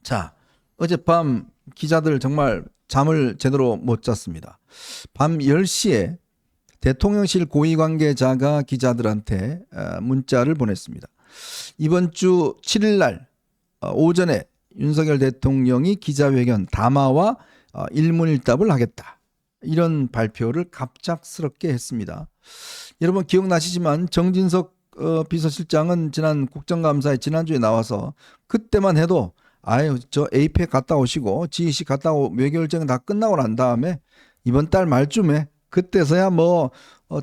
자, 어젯밤 기자들 정말 잠을 제대로 못 잤습니다. 밤 10시에 대통령실 고위 관계자가 기자들한테 문자를 보냈습니다. 이번 주 7일 날 오전에 윤석열 대통령이 기자회견 담화와 일문일답을 하겠다. 이런 발표를 갑작스럽게 했습니다. 여러분 기억나시지만 정진석 비서실장은 지난 국정감사에 지난주에 나와서 그때만 해도 아유 저 에이펙 갔다 오시고 GEC 갔다 오고 외교일정 다 끝나고 난 다음에 이번 달 말쯤에 그때서야 뭐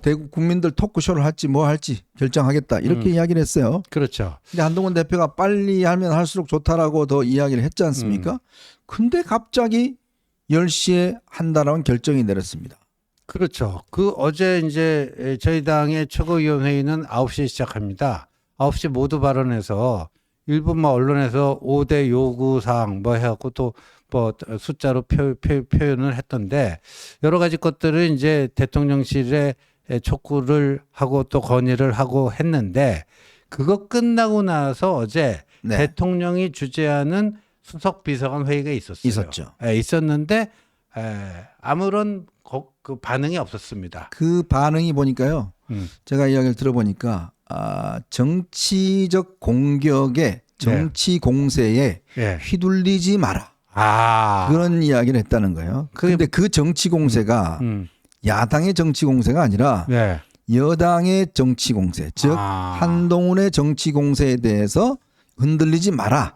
대구 국민들 토크쇼를 할지 뭐 할지 결정하겠다 이렇게 이야기를 했어요. 그렇죠. 근데 한동훈 대표가 빨리 하면 할수록 좋다라고 더 이야기를 했지 않습니까? 근데 갑자기 10시에 한다라는 결정이 내렸습니다. 그렇죠. 어제 이제 저희 당의 최고위원회의는 9시에 시작합니다. 9시 모두 발언해서 일부 언론에서 5대 요구사항 뭐 해갖고 또 뭐 숫자로 표현을 했던데 여러 가지 것들을 이제 대통령실에 촉구를 하고 또 건의를 하고 했는데 그거 끝나고 나서 어제 네. 대통령이 주재하는 수석 비서관 회의가 있었어요. 있었죠. 있었는데 아무런 그 반응이 없었습니다. 그 반응이 보니까요. 제가 이야기를 들어보니까 정치적 공격에 정치 공세에 휘둘리지 마라. 그런 이야기를 했다는 거예요. 그런데 그 정치 공세가 야당의 정치 공세가 아니라 여당의 정치 공세, 즉 한동훈의 정치 공세에 대해서 흔들리지 마라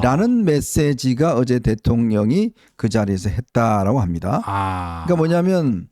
라는 메시지가 어제 대통령이 그 자리에서 했다라고 합니다. 그러니까 뭐냐면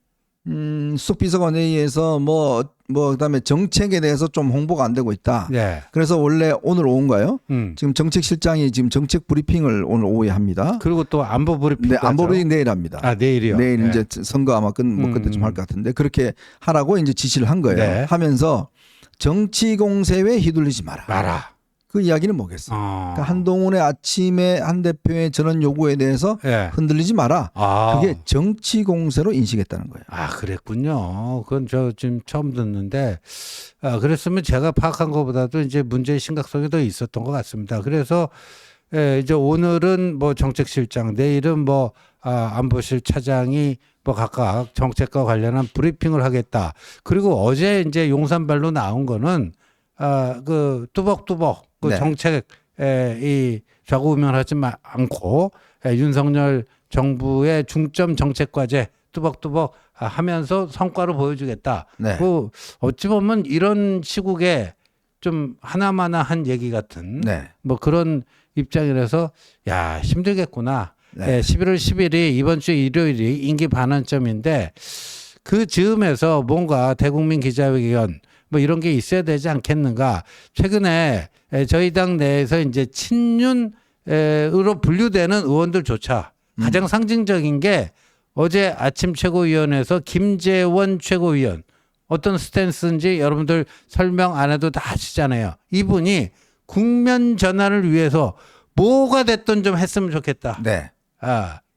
수석비서관회의에서 뭐 그다음에 정책에 대해서 좀 홍보가 안 되고 있다. 그래서 원래 오늘 오후인가요? 지금 정책실장이 지금 정책 브리핑을 오늘 오후에 합니다. 그리고 또 안보 브리핑. 네, 안보 브리핑 내일 합니다. 내일이요? 내일 이제 선거 아마 그때쯤 할 것 같은데 그렇게 하라고 이제 지시를 한 거예요. 하면서 정치 공세에 휘둘리지 마라. 그 이야기는 뭐겠어요? 그러니까 한동훈의 아침에 한 대표의 전원 요구에 대해서 흔들리지 마라. 그게 정치 공세로 인식했다는 거예요. 그랬군요. 그건 저 지금 처음 듣는데 그랬으면 제가 파악한 것보다도 이제 문제의 심각성이 더 있었던 것 같습니다. 그래서 이제 오늘은 뭐 정책실장, 내일은 뭐 안보실 차장이 뭐 각각 정책과 관련한 브리핑을 하겠다. 그리고 어제 이제 용산발로 나온 거는 그 뚜벅뚜벅 그 정책에 이 좌고우면하지 않고 윤석열 정부의 중점 정책 과제 뚜벅뚜벅 하면서 성과를 보여주겠다. 그 어찌 보면 이런 시국에 좀 하나마나한 얘기 같은 뭐 그런 입장이라서 야 힘들겠구나. 11월 10일이 이번 주 일요일이 임기 반환점인데 그 즈음에서 뭔가 대국민 기자회견 뭐 이런 게 있어야 되지 않겠는가. 최근에 저희 당 내에서 이제 친윤으로 분류되는 의원들조차 가장 상징적인 게 어제 아침 최고위원회에서 김재원 최고위원 어떤 스탠스인지 여러분들 설명 안 해도 다 아시잖아요. 이분이 국면 전환을 위해서 뭐가 됐든 좀 했으면 좋겠다.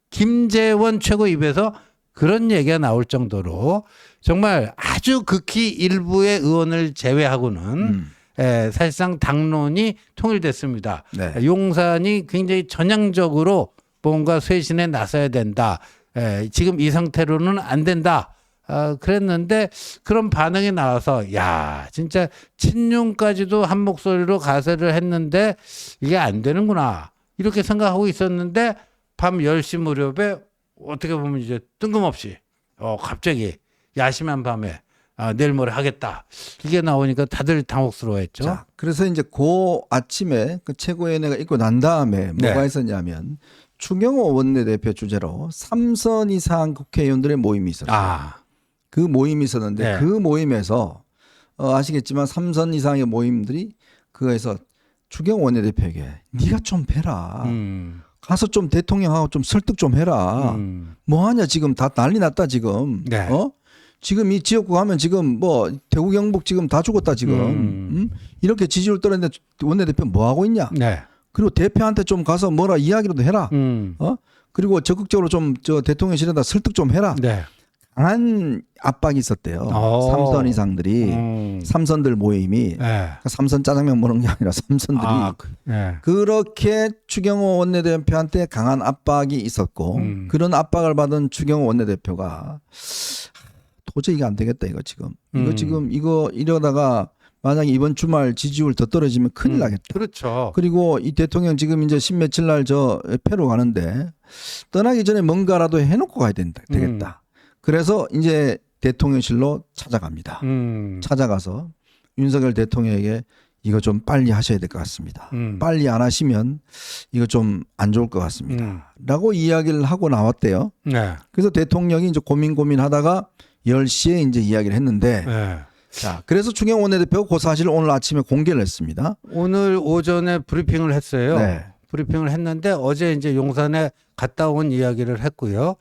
김재원 최고 입에서 그런 얘기가 나올 정도로 정말 아주 극히 일부의 의원을 제외하고는 사실상 당론이 통일됐습니다. 용산이 굉장히 전향적으로 뭔가 쇄신에 나서야 된다. 지금 이 상태로는 안 된다. 그랬는데 그런 반응이 나와서 야 진짜 친윤까지도 한 목소리로 가세를 했는데 이게 안 되는구나 이렇게 생각하고 있었는데 밤 10시 무렵에 어떻게 보면 이제 뜬금없이 갑자기 야심한 밤에 내일 모레 하겠다 이게 나오니까 다들 당혹스러워했죠. 자, 그래서 이제 그 아침에 그 최고위원회가 있고 난 다음에 뭐가 있었냐면 추경호 원내대표 주재로 3선 이상 국회의원들의 모임이 있었어요. 그 모임이 있었는데 그 모임에서 아시겠지만 3선 이상의 모임들이 그거에서 추경호 원내대표에게 네가 좀 해라. 가서 좀 대통령하고 좀 설득 좀 해라. 뭐하냐 지금 다 난리 났다 지금. 지금 이 지역구 가면 지금 뭐 대구 경북 지금 다 죽었다 지금. 이렇게 지지율 떨어졌는데 원내대표 뭐 하고 있냐. 그리고 대표한테 좀 가서 뭐라 이야기라도 해라. 그리고 적극적으로 좀 저 대통령실에다 설득 좀 해라. 강한 압박이 있었대요. 삼선 이상들이 삼선들 모임이 네. 삼선 짜장면 먹는 게 아니라 삼선들이 네. 그렇게 추경호 원내대표한테 강한 압박이 있었고 그런 압박을 받은 추경호 원내대표가 도저히 이게 안 되겠다 이거 지금 이거 이러다가 만약에 이번 주말 지지율 더 떨어지면 큰일 나겠다. 그렇죠. 그리고 이 대통령 지금 이제 십몇칠 날 저 패로 가는데 떠나기 전에 뭔가라도 해놓고 가야 되겠다. 그래서 이제 대통령실로 찾아갑니다. 찾아가서 윤석열 대통령에게 이거 좀 빨리 하셔야 될 것 같습니다. 빨리 안 하시면 이거 좀 안 좋을 것 같습니다. 라고 이야기를 하고 나왔대요. 네. 그래서 대통령이 이제 고민하다가 10시에 이제 이야기를 했는데 네. 자, 그래서 추경호 원내대표가 그 사실을 오늘 아침에 공개를 했습니다. 오늘 오전에 브리핑을 했어요. 네. 브리핑을 했는데 어제 이제 용산에 갔다 온 이야기를 했고요.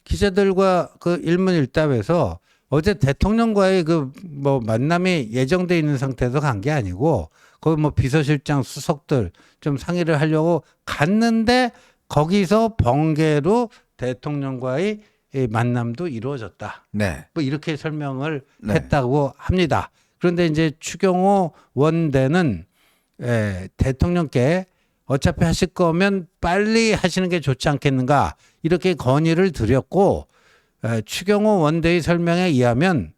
기자들과 그 일문일답에서 어제 대통령과의 그 뭐 만남이 예정돼 있는 상태에서 간 게 아니고 거기 뭐 비서실장 수석들 좀 상의를 하려고 갔는데 거기서 번개로 대통령과의 이 만남도 이루어졌다. 네. 뭐 이렇게 설명을 네. 했다고 합니다. 그런데 이제 추경호 원대는 대통령께 어차피 하실 거면 빨리 하시는 게 좋지 않겠는가 이렇게 건의를 드렸고 추경호 원대의 설명에 의하면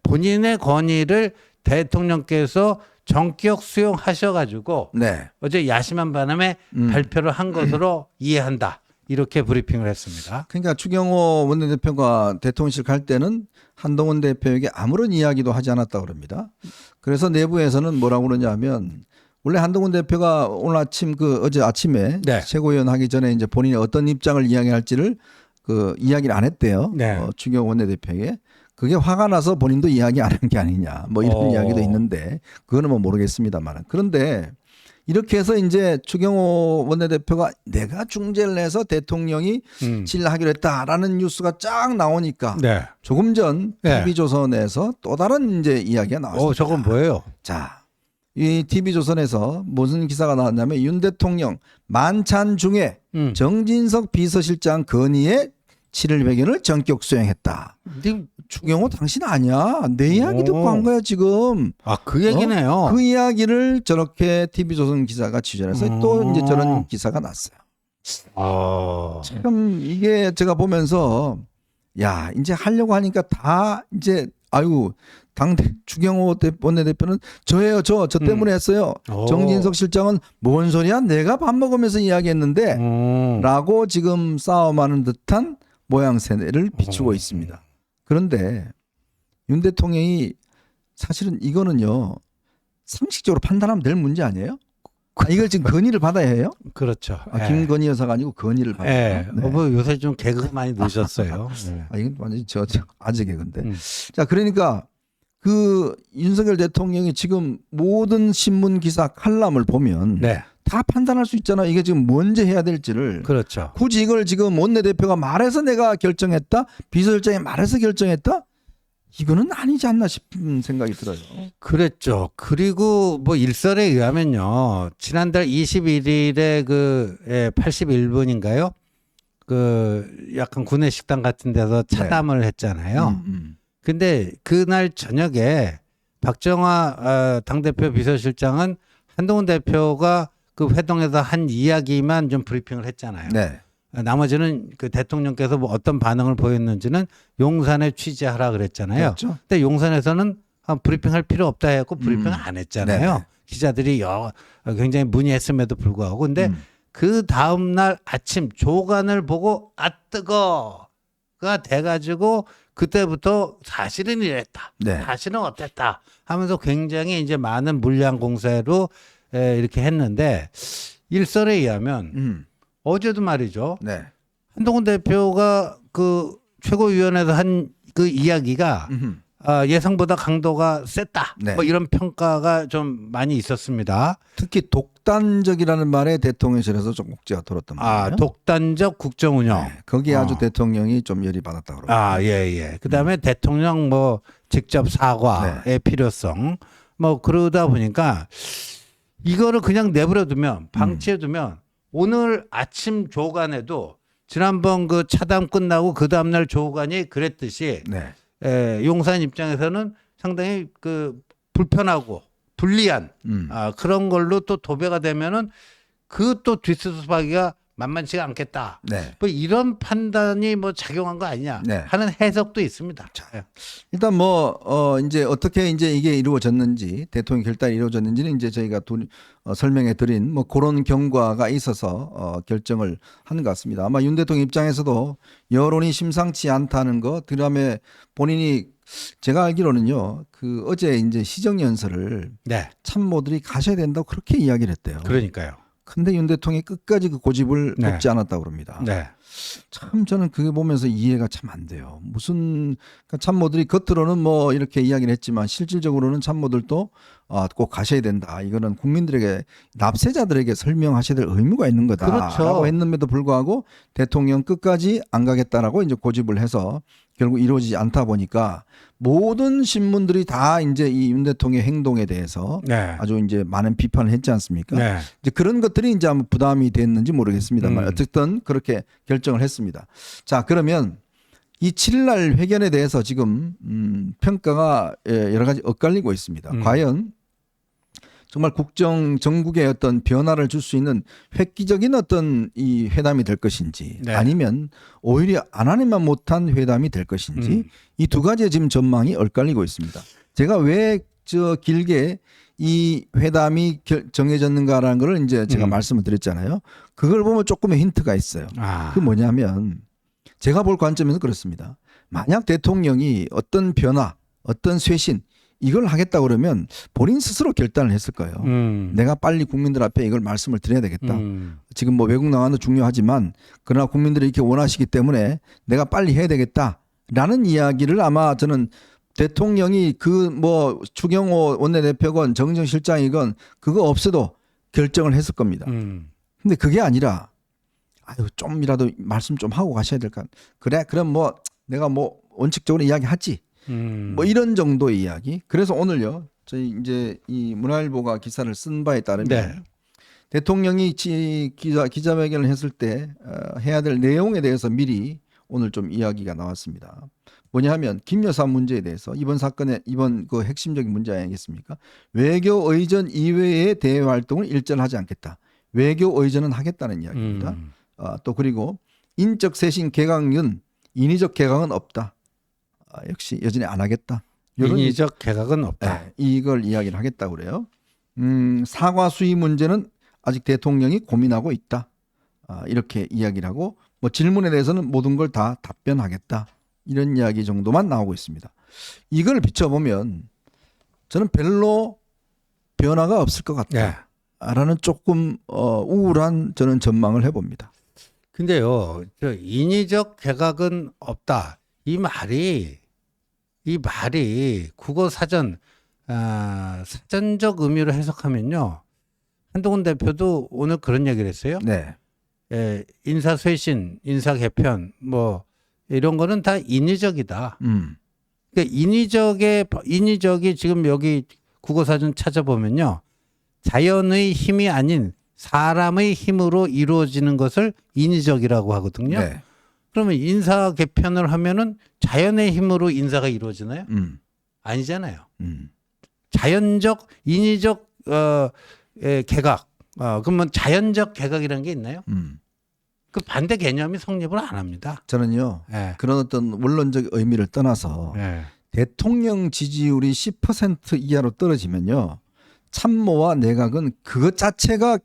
본인의 건의를 대통령께서 전격 수용하셔가지고 네. 어제 야심한 바람에 발표를 한 것으로 이해한다. 이렇게 브리핑을 했습니다. 그러니까 추경호 원내대표가 대통령실 갈 때는 한동훈 대표에게 아무런 이야기도 하지 않았다고 그럽니다. 그래서 내부에서는 뭐라고 그러냐면 원래 한동훈 대표가 오늘 아침 어제 아침에 네. 최고위원 하기 전에 이제 본인이 어떤 입장을 이야기할지를 이야기를 안 했대요. 네. 추경호 원내대표에게. 그게 화가 나서 본인도 이야기 안 한 게 아니냐. 뭐 이런 이야기도 있는데 그거는 뭐 모르겠습니다만. 그런데 이렇게 해서 이제 추경호 원내대표가 내가 중재를 해서 대통령이 질하기로 했다라는 뉴스가 쫙 나오니까 네. 조금 전 네. TV조선에서 또 다른 이제 이야기가 나왔습니다. 저건 뭐예요? 자, 이 TV조선에서 무슨 기사가 나왔냐면 윤 대통령 만찬 중에 정진석 비서실장 건의에 7일 회견을 전격 수행했다. 근데 추경호 당신 아니야. 내 이야기 듣고 한 거야 지금. 그 얘기네요. 그 이야기를 저렇게 TV조선 기자가 취재해서 또 이제 저런 기사가 났어요. 참 이게 제가 보면서 야 이제 하려고 하니까 다 이제 추경호 원내대표는 저예요 저 때문에 했어요. 정진석 실장은 뭔 소리야 내가 밥 먹으면서 이야기했는데 라고 지금 싸움하는 듯한 모양새를 비추고 있습니다. 그런데 윤 대통령이 사실은 이거는요 상식적으로 판단하면 될 문제 아니에요? 이걸 지금 건의를 받아야 해요? 그렇죠. 김건희 여사가 아니고 건의를 받아야 해요. 네. 뭐 요새 좀 개그가 많이 늦었어요. 이건 완전히 저 아재 개그인데. 자, 그러니까 윤석열 대통령이 지금 모든 신문 기사 칼럼을 보면 다 판단할 수 있잖아. 이게 지금 뭔지 해야 될지를. 그렇죠. 굳이 이걸 지금 원내대표가 말해서 내가 결정했다. 비서실장이 말해서 결정했다. 이거는 아니지 않나 싶은 생각이 들어요. 그랬죠. 그리고 뭐 일설에 의하면요. 지난달 21일에 81분인가요? 약간 구내 식당 같은 데서 차담을 했잖아요. 근데 그날 저녁에 박정화 당대표 비서실장은 한동훈 대표가 그 회동에서 한 이야기만 좀 브리핑을 했잖아요. 네. 나머지는 그 대통령께서 뭐 어떤 반응을 보였는지는 용산에 취재하라 그랬잖아요. 그렇죠. 근데 용산에서는 브리핑할 필요 없다 해갖고 브리핑 안 했잖아요. 네네. 기자들이 굉장히 문의했음에도 불구하고. 근데 그 다음날 아침 조간을 보고 뜨거가 돼가지고 그때부터 사실은 이랬다. 네. 사실은 어땠다 하면서 굉장히 이제 많은 물량 공세로 이렇게 했는데 일설에 의하면 어제도 말이죠. 네. 한동훈 대표가 그 최고위원회에서 한 그 이야기가 예상보다 강도가 셌다. 네. 뭐 이런 평가가 좀 많이 있었습니다. 특히 독단적이라는 말에 대통령실에서 좀 꼭지가 돌았단 말이에요. 독단적 국정운영. 네. 거기에 아주 대통령이 좀 열이 받았다고 그러고. 예. 그다음에 대통령 뭐 직접 사과의 필요성 뭐 그러다 보니까 이거를 그냥 내버려 두면 방치해 두면 오늘 아침 조간에도 지난번 그 차담 끝나고 그 다음날 조우관이 그랬듯이 네. 용산 입장에서는 상당히 그 불편하고 불리한 그런 걸로 또 도배가 되면은 그 또 뒷수습하기가 만만치가 않겠다. 네. 뭐 이런 판단이 뭐 작용한 거 아니냐 네. 하는 해석도 있습니다. 일단 이제 어떻게 이제 이게 이루어졌는지 대통령 결단이 이루어졌는지는 이제 저희가 설명해 드린 뭐 그런 경과가 있어서 결정을 하는 것 같습니다. 아마 윤 대통령 입장에서도 여론이 심상치 않다는 거, 그다음에 본인이 제가 알기로는요, 그 어제 이제 시정연설을 네. 참모들이 가셔야 된다고 그렇게 이야기를 했대요. 그러니까요. 근데 윤 대통령이 끝까지 그 고집을 네. 놓지 않았다고 그럽니다. 네. 참 저는 그게 보면서 이해가 참 안 돼요. 무슨 그러니까 참모들이 겉으로는 뭐 이렇게 이야기를 했지만 실질적으로는 참모들도 꼭 가셔야 된다. 이거는 국민들에게 납세자들에게 설명하셔야 될 의무가 있는 거다라고 그렇죠. 했는데도 불구하고 대통령 끝까지 안 가겠다라고 이제 고집을 해서 결국 이루어지지 않다 보니까 모든 신문들이 다 이제 이 윤 대통령의 행동에 대해서 네. 아주 이제 많은 비판을 했지 않습니까? 네. 이제 그런 것들이 이제 아마 부담이 됐는지 모르겠습니다만 어쨌든 그렇게 결정을 했습니다. 자, 그러면 이 7일 회견에 대해서 지금 평가가 여러 가지 엇갈리고 있습니다. 과연 정말 전국에 어떤 변화를 줄 수 있는 획기적인 어떤 이 회담이 될 것인지 네. 아니면 오히려 안 하니만 못한 회담이 될 것인지 이 두 가지의 지금 전망이 엇갈리고 있습니다. 제가 왜 길게 이 회담이 정해졌는가라는 걸 이제 제가 말씀을 드렸잖아요. 그걸 보면 조금의 힌트가 있어요. 그게 뭐냐면 제가 볼 관점에서 그렇습니다. 만약 대통령이 어떤 변화, 어떤 쇄신 이걸 하겠다 그러면 본인 스스로 결단을 했을 거예요. 내가 빨리 국민들 앞에 이걸 말씀을 드려야 되겠다. 지금 뭐 외국 나가는 중요하지만 그러나 국민들이 이렇게 원하시기 때문에 내가 빨리 해야 되겠다라는 이야기를 아마 저는 대통령이 그 뭐 추경호 원내대표건 정정실장이건 그거 없어도 결정을 했을 겁니다. 근데 그게 아니라 아유 좀이라도 말씀 좀 하고 가셔야 될 것. 그래 그럼 뭐 내가 뭐 원칙적으로 이야기하지. 뭐 이런 정도의 이야기. 그래서 오늘요 저희 이제 이 문화일보가 기사를 쓴 바에 따르면 네. 대통령이 기자회견을 했을 때 해야 될 내용에 대해서 미리 오늘 좀 이야기가 나왔습니다. 뭐냐하면 김 여사 문제에 대해서 이번 사건의 이번 그 핵심적인 문제 아니겠습니까? 외교 의전 이외의 대외 활동을 일절하지 않겠다. 외교 의전은 하겠다는 이야기입니다. 또 그리고 인적 쇄신 개각은 인위적 개각은 없다. 역시 여전히 안 하겠다. 인위적 개각은 없다. 네, 이걸 이야기를 하겠다고 그래요. 사과 수위 문제는 아직 대통령이 고민하고 있다. 이렇게 이야기를 하고 뭐 질문에 대해서는 모든 걸 다 답변하겠다. 이런 이야기 정도만 나오고 있습니다. 이걸 비춰보면 저는 별로 변화가 없을 것 같다라는 조금 우울한 저는 전망을 해봅니다. 근데요, 저 인위적 개각은 없다. 이 말이 국어 사전 사전적 의미로 해석하면요. 한동훈 대표도 오늘 그런 얘기를 했어요. 네. 인사 쇄신, 인사 개편 뭐 이런 거는 다 인위적이다. 그러니까 인위적이 지금 여기 국어 사전 찾아보면요. 자연의 힘이 아닌 사람의 힘으로 이루어지는 것을 인위적이라고 하거든요. 네. 그러면 인사 개편을 하면은 자연의 힘으로 인사가 이루어지나요? 아니잖아요. 자연적, 인위적 개각. 그러면 자연적 개각이라는 게 있나요? 그 반대 개념이 성립을 안 합니다. 저는요. 네. 그런 어떤 원론적 의미를 떠나서 네. 대통령 지지율이 10% 이하로 떨어지면요. 참모와 내각은 그것 자체가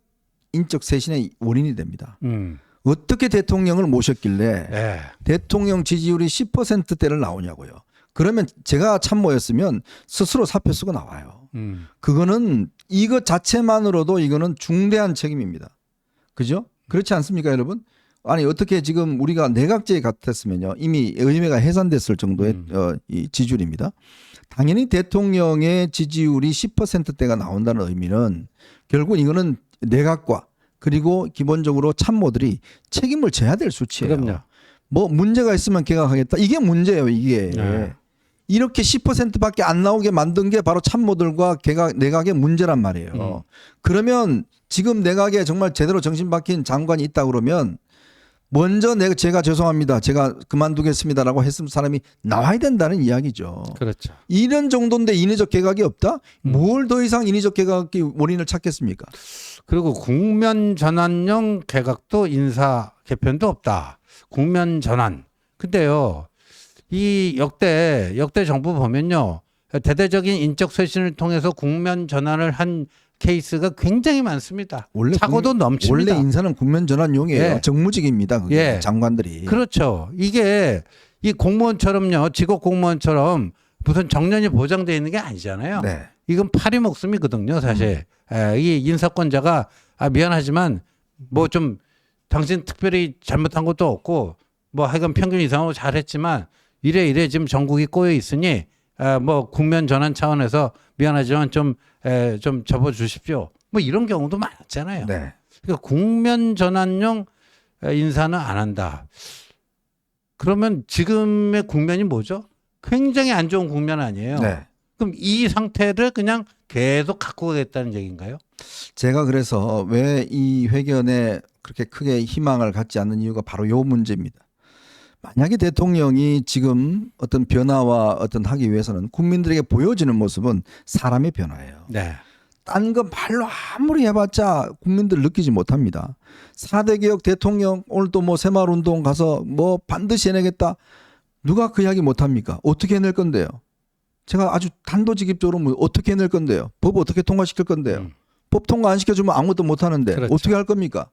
인적 쇄신의 원인이 됩니다. 어떻게 대통령을 모셨길래 네. 대통령 지지율이 10%대를 나오냐고요. 그러면 제가 참모였으면 스스로 사표 쓰고 나와요. 그거는 이것 자체만으로도 이거는 중대한 책임입니다. 그죠? 그렇지 않습니까, 여러분? 아니 어떻게 지금 우리가 내각제 같았으면요 이미 의회가 해산됐을 정도의 이 지지율입니다. 당연히 대통령의 지지율이 10%대가 나온다는 의미는 결국 이거는 내각과 그리고 기본적으로 참모들이 책임을 져야 될 수치예요. 그럼요. 뭐 문제가 있으면 개각하겠다. 이게 문제예요. 이게. 네. 이렇게 10%밖에 안 나오게 만든 게 바로 참모들과 내각의 문제란 말이에요. 그러면 지금 내각에 정말 제대로 정신 박힌 장관이 있다 그러면 먼저 제가 죄송합니다. 제가 그만두겠습니다라고 했으면 사람이 나와야 된다는 이야기죠. 그렇죠. 이런 정도인데 인위적 개각이 없다? 뭘 더 이상 인위적 개각의 원인을 찾겠습니까? 그리고 국면 전환형 개각도 인사 개편도 없다. 국면 전환. 근데요, 이 역대 정부 보면요, 대대적인 인적 쇄신을 통해서 국면 전환을 한 케이스가 굉장히 많습니다. 차고도 넘칩니다. 원래 인사는 국면 전환용이에요. 예. 정무직입니다. 그게 예. 장관들이. 그렇죠. 이게 이 공무원처럼요, 직업 공무원처럼 무슨 정년이 보장되어 있는 게 아니잖아요. 네. 이건 파리 목숨이거든요, 사실. 이 인사권자가 미안하지만 뭐 좀 당신 특별히 잘못한 것도 없고 뭐 하여간 평균 이상으로 잘했지만 이래 지금 전국이 꼬여 있으니 뭐 국면 전환 차원에서 미안하지만 좀 접어주십시오. 뭐 이런 경우도 많았잖아요. 네. 그러니까 국면 전환용 인사는 안 한다. 그러면 지금의 국면이 뭐죠? 굉장히 안 좋은 국면 아니에요. 네. 그럼 이 상태를 그냥 계속 갖고 가겠다는 얘기인가요? 제가 그래서 왜 이 회견에 그렇게 크게 희망을 갖지 않는 이유가 바로 이 문제입니다. 만약에 대통령이 지금 어떤 변화와 어떤 하기 위해서는 국민들에게 보여지는 모습은 사람의 변화예요. 네. 딴 거 말로 아무리 해봤자 국민들 느끼지 못합니다. 4대 개혁 대통령 오늘 또 뭐 새마을운동 가서 뭐 반드시 해내겠다. 누가 그 이야기 못합니까? 어떻게 해낼 건데요? 제가 아주 단도직입적으로 뭐 어떻게 해낼 건데요? 법 어떻게 통과시킬 건데요? 법 통과 안 시켜주면 아무것도 못하는데 그렇죠. 어떻게 할 겁니까?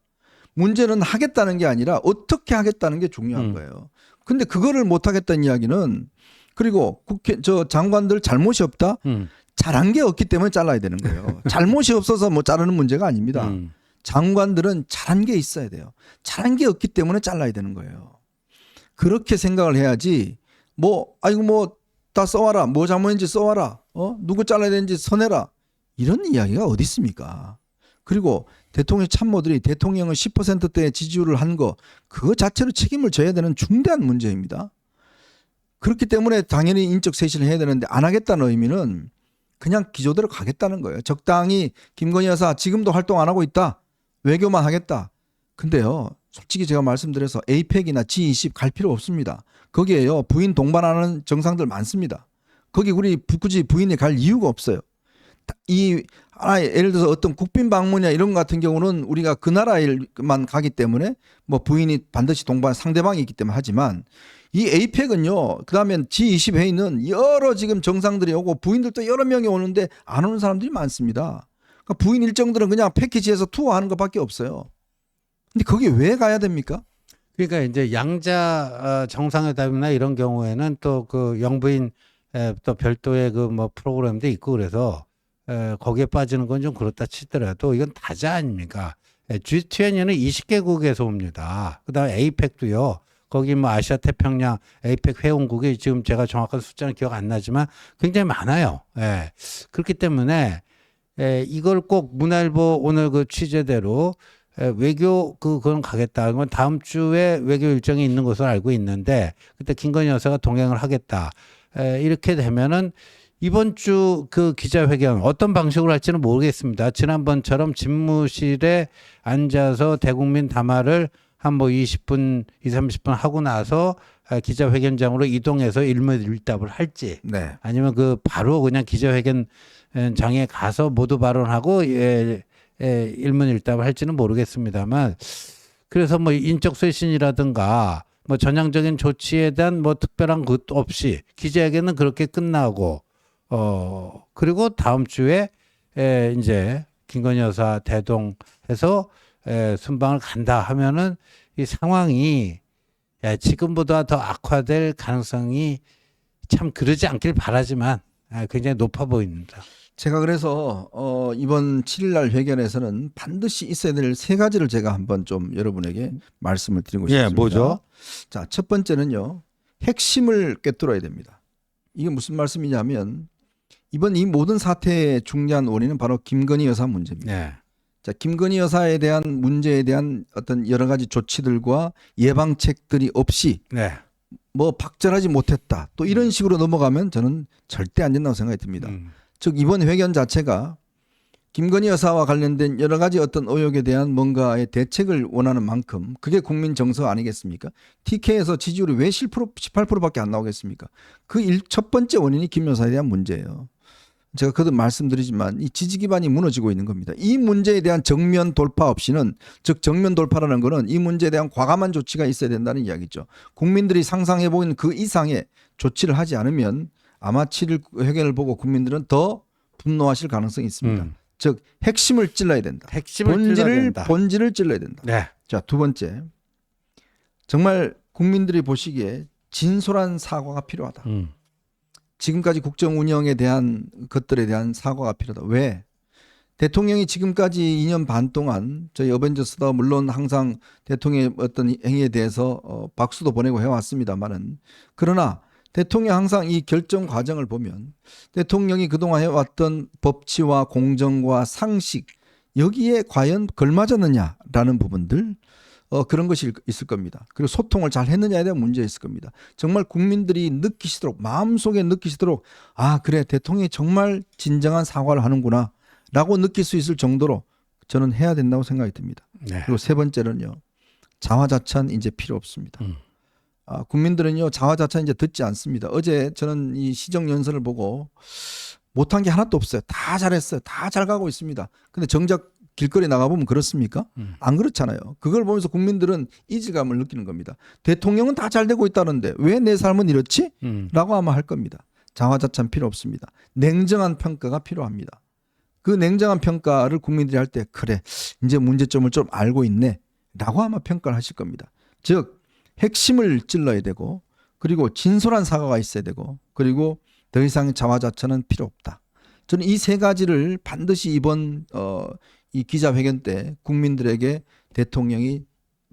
문제는 하겠다는 게 아니라 어떻게 하겠다는 게 중요한 거예요. 근데 그거를 못하겠다는 이야기는 그리고 장관들 잘못이 없다? 잘한 게 없기 때문에 잘라야 되는 거예요. 잘못이 없어서 뭐 자르는 문제가 아닙니다. 장관들은 잘한 게 있어야 돼요. 잘한 게 없기 때문에 잘라야 되는 거예요. 그렇게 생각을 해야지 아이고 다 써와라. 뭐 잘못인지 써와라. 누구 잘라야 되는지 써내라. 이런 이야기가 어디 있습니까? 그리고 대통령 참모들이 대통령은 10%대 지지율을 한 거 그거 자체로 책임을 져야 되는 중대한 문제입니다. 그렇기 때문에 당연히 인적 쇄신을 해야 되는데 안 하겠다는 의미는 그냥 기조대로 가겠다는 거예요. 적당히 김건희 여사 지금도 활동 안 하고 있다. 외교만 하겠다. 근데요. 솔직히 제가 말씀드려서 에이펙이나 G20 갈 필요 없습니다. 거기에요. 부인 동반하는 정상들 많습니다. 거기 우리 굳이 부인이 갈 이유가 없어요. 예를 들어서 어떤 국빈 방문이나 이런 것 같은 경우는 우리가 그 나라에만 가기 때문에 뭐 부인이 반드시 동반 상대방이 있기 때문에 하지만 이 에이펙은요. 그다음에 G20 회의는 여러 지금 정상들이 오고 부인들도 여러 명이 오는데 안 오는 사람들이 많습니다. 그러니까 부인 일정들은 그냥 패키지에서 투어하는 것밖에 없어요. 근데 거기 왜 가야 됩니까? 그러니까 이제 양자 정상회담이나 이런 경우에는 또 그 영부인 또 별도의 그 뭐 프로그램도 있고 그래서 거기에 빠지는 건 좀 그렇다 치더라도 이건 다자 아닙니까? G20는 20개국에서 옵니다. 그다음에 에이펙도요. 거기 뭐 아시아 태평양 에이펙 회원국이 지금 제가 정확한 숫자는 기억 안 나지만 굉장히 많아요. 그렇기 때문에 이걸 꼭 문화일보 오늘 그 취재대로 외교 그건 가겠다. 그건 다음 주에 외교 일정이 있는 것으로 알고 있는데 그때 김건희 여사가 동행을 하겠다. 이렇게 되면은 이번 주 그 기자회견 어떤 방식으로 할지는 모르겠습니다. 지난번처럼 집무실에 앉아서 대국민 담화를 한 뭐 20분, 30분 하고 나서 기자회견장으로 이동해서 일문일답을 할지 네. 아니면 그 바로 그냥 기자회견장에 가서 모두 발언하고 일문일답을 할지는 모르겠습니다만 그래서 뭐 인적 쇄신이라든가 뭐 전향적인 조치에 대한 뭐 특별한 것 없이 기자회견은 그렇게 끝나고 그리고 다음 주에 이제 김건희 여사 대동해서 순방을 간다 하면은 이 상황이 지금보다 더 악화될 가능성이 참 그러지 않길 바라지만 굉장히 높아 보입니다. 제가 그래서 이번 7일 날 회견에서는 반드시 있어야 될 세 가지를 제가 한번 좀 여러분에게 말씀을 드리고 싶습니다. 뭐죠? 자, 첫 번째는요. 핵심을 꿰뚫어야 됩니다. 이게 무슨 말씀이냐면 이번 이 모든 사태의 중요한 원인은 바로 김건희 여사 문제입니다. 네. 자, 김건희 여사에 대한 문제에 대한 어떤 여러 가지 조치들과 예방책들이 없이 네. 뭐 박절하지 못했다. 또 이런 식으로 넘어가면 저는 절대 안 된다고 생각이 듭니다. 즉 이번 회견 자체가 김건희 여사와 관련된 여러 가지 어떤 의혹에 대한 뭔가의 대책을 원하는 만큼 그게 국민 정서 아니겠습니까? TK에서 지지율이 왜 18%밖에 안 나오겠습니까? 그 첫 번째 원인이 김 여사에 대한 문제예요. 제가 거듭 말씀드리지만 이 지지 기반이 무너지고 있는 겁니다. 이 문제에 대한 정면 돌파 없이는, 즉 정면 돌파라는 것은 이 문제에 대한 과감한 조치가 있어야 된다는 이야기죠. 국민들이 상상해 보이는 그 이상의 조치를 하지 않으면 아마 7일 회견을 보고 국민들은 더 분노하실 가능성이 있습니다. 즉 핵심을 찔러야 된다. 핵심을 찔러야 된다. 본질을 찔러야 된다. 네. 자, 두 번째. 정말 국민들이 보시기에 진솔한 사과가 필요하다. 지금까지 국정 운영에 대한 것들에 대한 사과가 필요하다. 왜? 대통령이 지금까지 2년 반 동안 저희 어벤져스도 물론 항상 대통령의 어떤 행위에 대해서 박수도 보내고 해왔습니다만은, 그러나 대통령 항상 이 결정 과정을 보면 대통령이 그동안 해왔던 법치와 공정과 상식, 여기에 과연 걸맞았느냐라는 부분들, 그런 것이 있을 겁니다. 그리고 소통을 잘 했느냐에 대한 문제가 있을 겁니다. 정말 국민들이 느끼시도록, 마음속에 느끼시도록, 아 그래 대통령이 정말 진정한 사과를 하는구나 라고 느낄 수 있을 정도로 저는 해야 된다고 생각이 듭니다. 네. 그리고 세 번째는요, 자화자찬 이제 필요 없습니다. 국민들은요 자화자찬 이제 듣지 않습니다. 어제 저는 이 시정연설을 보고 못한 게 하나도 없어요. 다 잘했어요. 다 잘 가고 있습니다. 근데 정작 길거리 나가보면 그렇습니까? 안 그렇잖아요. 그걸 보면서 국민들은 이질감을 느끼는 겁니다. 대통령은 다 잘 되고 있다는데 왜 내 삶은 이렇지? 라고 아마 할 겁니다. 자화자찬 필요 없습니다. 냉정한 평가가 필요합니다. 그 냉정한 평가를 국민들이 할 때 그래 이제 문제점을 좀 알고 있네 라고 아마 평가를 하실 겁니다. 즉 핵심을 찔러야 되고, 그리고 진솔한 사과가 있어야 되고, 그리고 더 이상 자화자찬은 필요 없다. 저는 이 세 가지를 반드시 이번 이 기자회견 때 국민들에게 대통령이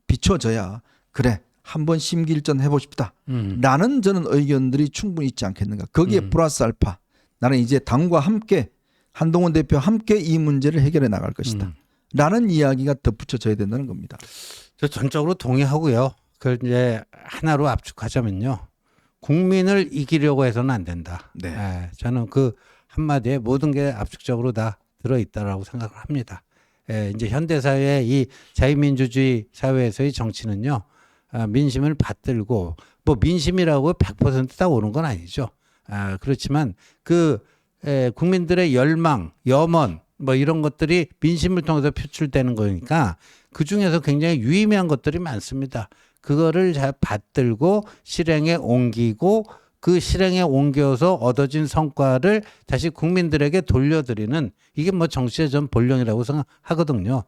비춰져야 그래 한번 심기일전 해보고 싶다 라는 저는 의견들이 충분히 있지 않겠는가. 거기에 플러스 알파, 나는 이제 당과 함께 한동훈 대표와 함께 이 문제를 해결해 나갈 것이다 라는 이야기가 덧붙여져야 된다는 겁니다. 저 전적으로 동의하고요. 그걸 이제 하나로 압축하자면요, 국민을 이기려고 해서는 안 된다. 네. 예, 저는 그 한마디에 모든 게 압축적으로 다 들어있다라고 생각을 합니다. 예, 이제 현대사회의 이 자유민주주의 사회에서의 정치는요, 민심을 받들고, 뭐 민심이라고 100%다 오는 건 아니죠. 그렇지만 그 국민들의 열망, 염원, 뭐 이런 것들이 민심을 통해서 표출되는 거니까 그 중에서 굉장히 유의미한 것들이 많습니다. 그거를 잘 받들고 실행에 옮기고, 그 실행에 옮겨서 얻어진 성과를 다시 국민들에게 돌려드리는, 이게 뭐 정치의 전 본령이라고 생각하거든요.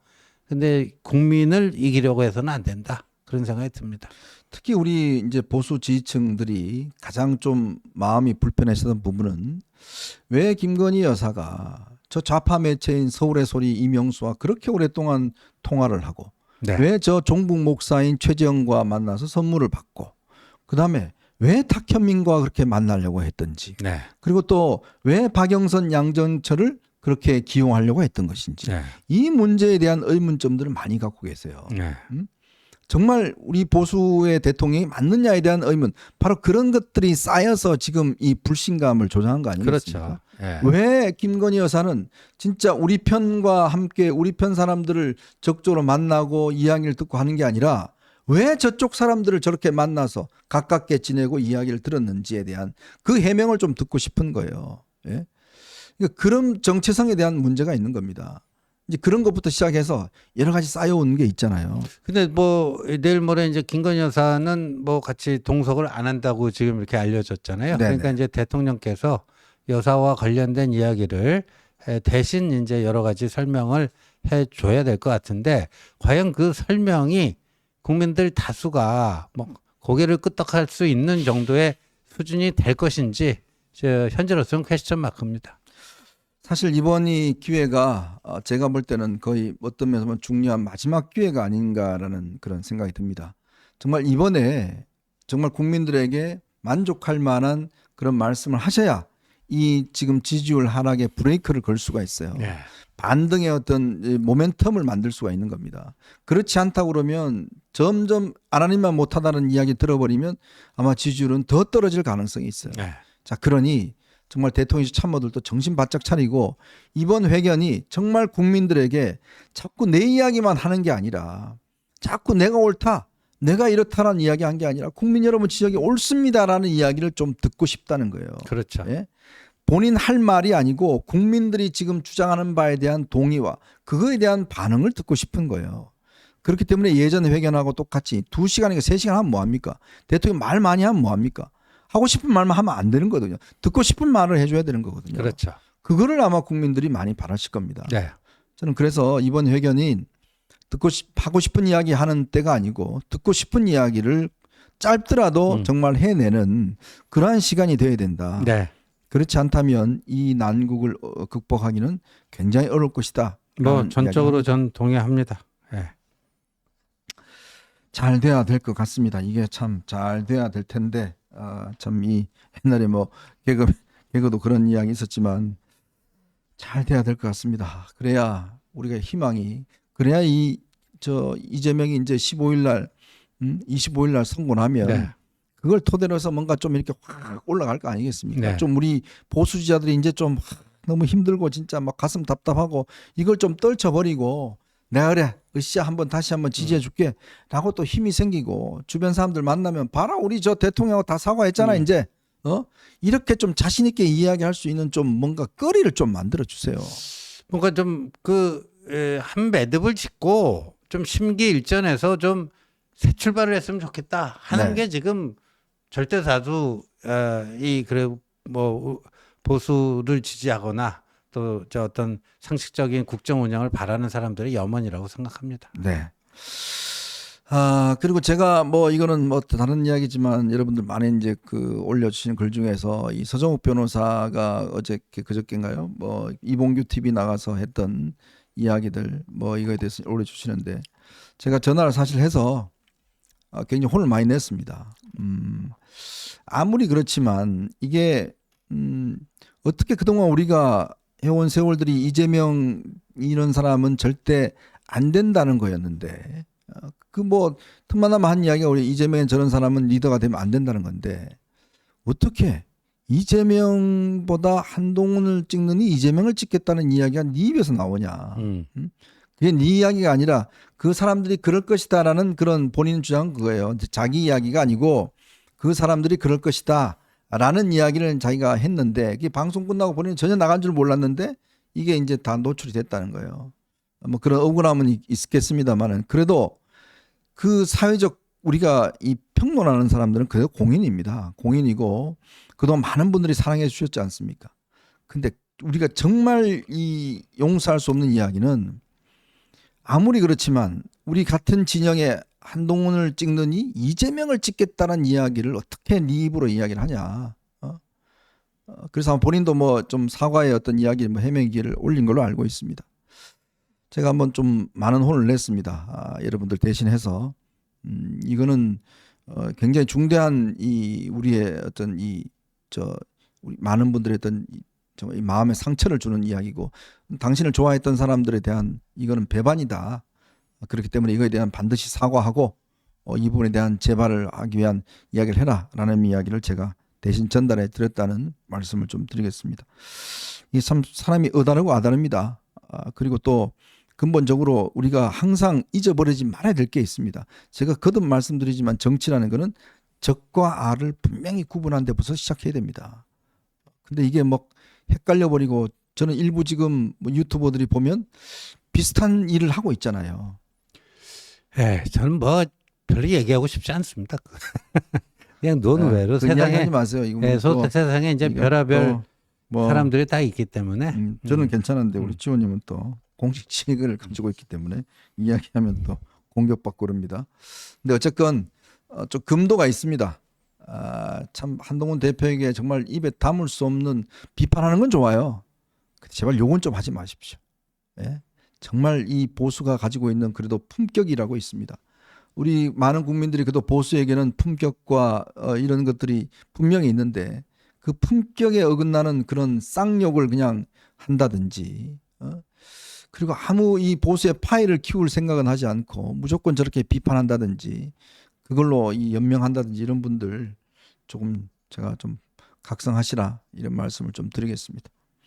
근데 국민을 이기려고 해서는 안 된다, 그런 생각이 듭니다. 특히 우리 이제 보수 지지층들이 가장 좀 마음이 불편했었던 부분은, 왜 김건희 여사가 저 좌파 매체인 서울의 소리 이명수와 그렇게 오랫동안 통화를 하고, 네. 왜 저 종북 목사인 최재형과 만나서 선물을 받고, 그다음에 왜 탁현민과 그렇게 만나려고 했던지, 네. 그리고 또 왜 박영선 양정철을 그렇게 기용하려고 했던 것인지, 네. 이 문제에 대한 의문점들을 많이 갖고 계세요. 네. 정말 우리 보수의 대통령이 맞느냐에 대한 의문, 바로 그런 것들이 쌓여서 지금 이 불신감을 조장한 거 아니겠습니까? 그렇죠. 네. 왜 김건희 여사는 진짜 우리 편과 함께 우리 편 사람들을 적극적으로 만나고 이야기를 듣고 하는 게 아니라 왜 저쪽 사람들을 저렇게 만나서 가깝게 지내고 이야기를 들었는지에 대한 그 해명을 좀 듣고 싶은 거예요. 예? 그러니까 그런 정체성에 대한 문제가 있는 겁니다. 이제 그런 것부터 시작해서 여러 가지 쌓여온 게 있잖아요. 근데 뭐 내일 모레 이제 김건희 여사는 뭐 같이 동석을 안 한다고 지금 이렇게 알려졌잖아요. 네네. 그러니까 이제 대통령께서 여사와 관련된 이야기를 대신 이제 여러 가지 설명을 해 줘야 될 것 같은데, 과연 그 설명이 국민들 다수가 뭐 고개를 끄덕할 수 있는 정도의 수준이 될 것인지, 현재로서는 퀘스천 마크입니다. 사실 이번 이 기회가 제가 볼 때는 거의 어떤 면에서 보면 중요한 마지막 기회가 아닌가라는 그런 생각이 듭니다. 정말 이번에 정말 국민들에게 만족할 만한 그런 말씀을 하셔야 이 지금 지지율 하락에 브레이크를 걸 수가 있어요. 네. 반등의 어떤 모멘텀을 만들 수가 있는 겁니다. 그렇지 않다고 그러면 점점 하나님만 못하다는 이야기 들어버리면 아마 지지율은 더 떨어질 가능성이 있어요. 네. 자, 그러니 정말 대통령실 참모들도 정신 바짝 차리고 이번 회견이 정말 국민들에게 자꾸 내 이야기만 하는 게 아니라 자꾸 내가 옳다, 내가 이렇다라는 이야기 한 게 아니라 국민 여러분 지적이 옳습니다라는 이야기를 좀 듣고 싶다는 거예요. 그렇죠. 예? 본인 할 말이 아니고 국민들이 지금 주장하는 바에 대한 동의와 그거에 대한 반응을 듣고 싶은 거예요. 그렇기 때문에 예전 회견하고 똑같이 2시간이니까 3시간 하면 뭐합니까? 대통령 말 많이 하면 뭐합니까? 하고 싶은 말만 하면 안 되는 거거든요. 듣고 싶은 말을 해줘야 되는 거거든요. 그렇죠. 그거를 아마 국민들이 많이 바라실 겁니다. 네. 저는 그래서 이번 회견이 하고 싶은 이야기 하는 때가 아니고 듣고 싶은 이야기를 짧더라도 정말 해내는 그러한 시간이 돼야 된다. 네. 그렇지 않다면 이 난국을 극복하기는 굉장히 어려울 것이다. 뭐 전적으로 전 동의합니다. 네. 잘 돼야 될 것 같습니다. 이게 참 잘 돼야 될 텐데 참 이 옛날에 뭐 개그도 그런 이야기 있었지만 잘 돼야 될 것 같습니다. 그래야 우리가 희망이 그래야 이재명이 이제 15일 날 25일 날 선고나면 네. 그걸 토대로 해서 뭔가 좀 이렇게 확 올라갈 거 아니겠습니까? 네. 좀 우리 보수 지지자들이 이제 좀 너무 힘들고 진짜 막 가슴 답답하고 이걸 좀 떨쳐버리고 내가 그래 으쌰 다시 한번 지지해 줄게 라고 또 힘이 생기고 주변 사람들 만나면 봐라 우리 저 대통령하고 다 사과했잖아 이제 이렇게 좀 자신 있게 이야기할 수 있는 좀 뭔가 거리를 좀 만들어 주세요. 뭔가 좀 한 매듭을 짓고 좀 심기일전해서 좀 새 출발을 했으면 좋겠다 하는 네. 게 지금 절대다수 그래 뭐 보수를 지지하거나 또 저 어떤 상식적인 국정 운영을 바라는 사람들의 염원이라고 생각합니다. 네. 그리고 제가 뭐 이거는 뭐 다른 이야기지만 여러분들 많이 이제 올려주신 글 중에서 이 서정욱 변호사가 그저께인가요? 뭐 이봉규 TV 나가서 했던 이야기들 뭐 이거에 대해서 올려주시는데 제가 전화를 사실 해서 굉장히 혼을 많이 냈습니다. 아무리 그렇지만 이게 어떻게 그동안 우리가 해온 세월들이 이재명 이런 사람은 절대 안 된다는 거였는데 뭐 틈만하면 한 이야기가 우리 이재명은 저런 사람은 리더가 되면 안 된다는 건데 어떻게 이재명보다 한동훈을 찍느니 이재명을 찍겠다는 이야기가 네 입에서 나오냐. 그게 네 이야기가 아니라 그 사람들이 그럴 것이다라는 그런 본인 주장은 그거예요. 자기 이야기가 아니고 그 사람들이 그럴 것이다 라는 이야기를 자기가 했는데 그게 방송 끝나고 본인은 전혀 나간 줄 몰랐는데 이게 이제 다 노출이 됐다는 거예요. 뭐 그런 억울함은 있겠습니다만은 그래도 그 사회적 우리가 이 평론하는 사람들은 그래도 공인입니다. 공인이고 그동안 많은 분들이 사랑해 주셨지 않습니까? 근데 우리가 정말 이 용서할 수 없는 이야기는 아무리 그렇지만 우리 같은 진영의 한동훈을 찍느니 이재명을 찍겠다는 이야기를 어떻게 네 입으로 이야기를 하냐. 그래서 아마 본인도 뭐 좀 사과의 어떤 이야기 뭐 해명기를 올린 걸로 알고 있습니다. 제가 한번 좀 많은 혼을 냈습니다. 여러분들 대신해서 이거는 굉장히 중대한 이 우리의 어떤 우리 많은 분들의 어떤 이 마음에 상처를 주는 이야기고 당신을 좋아했던 사람들에 대한 이거는 배반이다. 그렇기 때문에 이거에 대한 반드시 사과하고 이 부분에 대한 재발을 하기 위한 이야기를 해라라는 이야기를 제가 대신 전달해 드렸다는 말씀을 좀 드리겠습니다. 이 참 사람이 어다르고 아다릅니다. 그리고 또 근본적으로 우리가 항상 잊어버리지 말아야 될 게 있습니다. 제가 거듭 말씀드리지만 정치라는 것은 적과 아를 분명히 구분한 데부터 시작해야 됩니다. 근데 이게 뭐 헷갈려 버리고 저는 일부 지금 뭐 유튜버들이 보면 비슷한 일을 하고 있잖아요. 네, 저는 뭐 별로 얘기하고 싶지 않습니다. 그냥 논외로 그 이야기 하지 세상에 마세요. 이거 네, 또 세상에 이제 별의별 뭐 사람들이 다 있기 때문에 저는 괜찮은데 우리 지호님은 또 공식 지식을 가지고 있기 때문에 이야기하면 또 공격받고 그럽니다. 근데 어쨌건 좀 금도가 있습니다. 참 한동훈 대표에게 정말 입에 담을 수 없는 비판하는 건 좋아요. 제발 욕은 좀 하지 마십시오. 예? 정말 이 보수가 가지고 있는 그래도 품격이라고 있습니다. 우리 많은 국민들이 그래도 보수에게는 품격과 이런 것들이 분명히 있는데 그 품격에 어긋나는 그런 쌍욕을 그냥 한다든지 그리고 아무 이 보수의 파이를 키울 생각은 하지 않고 무조건 저렇게 비판한다든지 그걸로 이 연명한다든지 이런 분들 조금 제가 좀 각성하시라 이런 말씀을 좀 드리겠습니다.